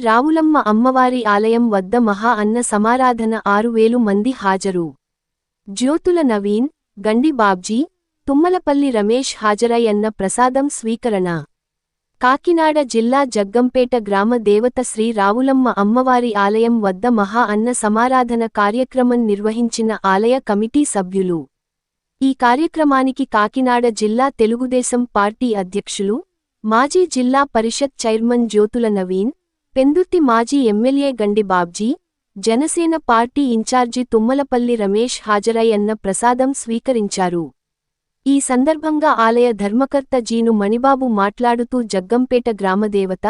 రావులమ్మ అమ్మవారి ఆలయం వద్ద మహా అన్న సమారాధన 6000 మంది హాజరు. జ్యోతుల నవీన్, గండి బాబ్జీ, తుమ్మలపల్లి రమేష్ హాజరై అన్న ప్రసాదం స్వీకరణ. కాకినాడ జిల్లా జగ్గంపేట గ్రామ దేవత శ్రీ రావులమ్మ అమ్మవారి ఆలయం వద్ద మహా అన్న సమారాధన కార్యక్రమం నిర్వహించిన ఆలయ కమిటీ సభ్యులు. ఈ కార్యక్రమానికి కాకినాడ జిల్లా తెలుగుదేశం పార్టీ అధ్యక్షులు, మాజీ జిల్లా పరిషత్ చైర్మన్ జ్యోతుల నవీన్, పెందుర్తి మాజీ ఎమ్మెల్యే గండి బాబ్జీ, జనసేన పార్టీ ఇన్ఛార్జి తుమ్మలపల్లి రమేష్ హాజరై అన్న ప్రసాదం స్వీకరించారు. ఈ సందర్భంగా ఆలయ ధర్మకర్త జీను మణిబాబు మాట్లాడుతూ జగ్గంపేట గ్రామదేవత,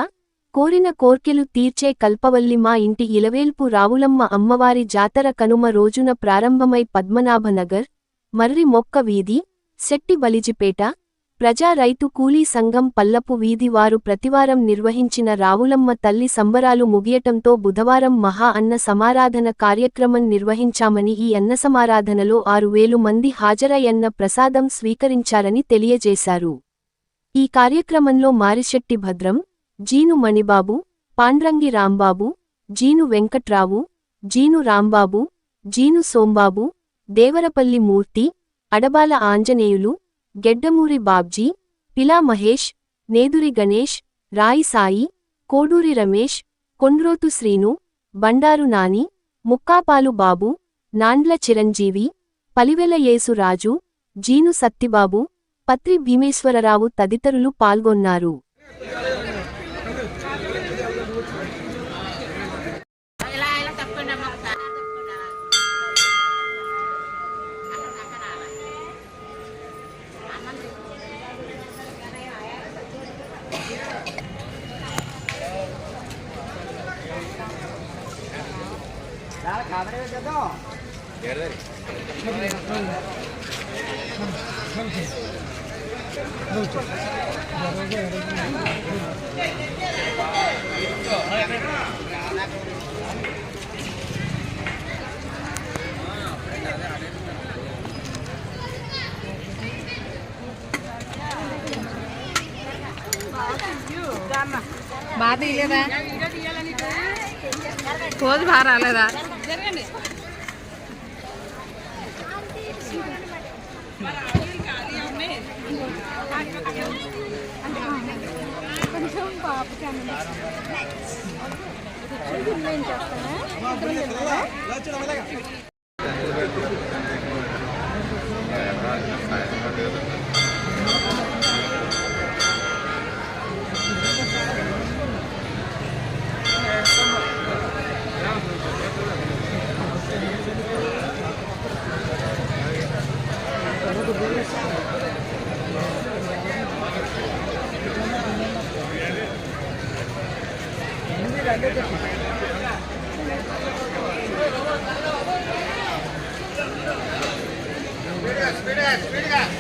కోరిన కోర్కెలు తీర్చే కల్పవల్లి మా ఇంటి ఇలవేల్పు రావులమ్మ అమ్మవారి జాతర కనుమ రోజున ప్రారంభమై పద్మనాభనగర్, మర్రి మొక్క వీధి, శెట్టి బలిజిపేట, ప్రజా రైతు కూలీ సంఘం పల్లపు వీధి వారు ప్రతివారం నిర్వహించిన రావులమ్మ తల్లి సంబరాలు ముగియటంతో బుధవారం మహా అన్న సమారాధన కార్యక్రమం నిర్వహించామని ఈ అన్నసమారాధనలో 6000 మంది హాజరై అన్న ప్రసాదం స్వీకరించారని తెలియజేశారు. ఈ కార్యక్రమంలో మారిశెట్టి భద్రం, జీను మణిబాబు, పాండ్రంగి రాంబాబు, జీను వెంకట్రావు, జీను రాంబాబు, జీను సోంబాబు, దేవరపల్లి మూర్తి, అడబాల ఆంజనేయులు, గెడ్డమూరి బాబ్జీ, పిలా మహేష్, నేదురి గణేష్, రాయి సాయి, కోడూరి రమేష్, కొండ్రోతు శ్రీను, బండారు నాని, ముక్కాపాలు బాబు, నాండ్ల చిరంజీవి, పలివెల యేసురాజు, జీను సత్తిబాబు, పత్రి భీమేశ్వరరావు తదితరులు పాల్గొన్నారు. బాగా తీయలేదా? రోజు బాగా రాలేదా? Speed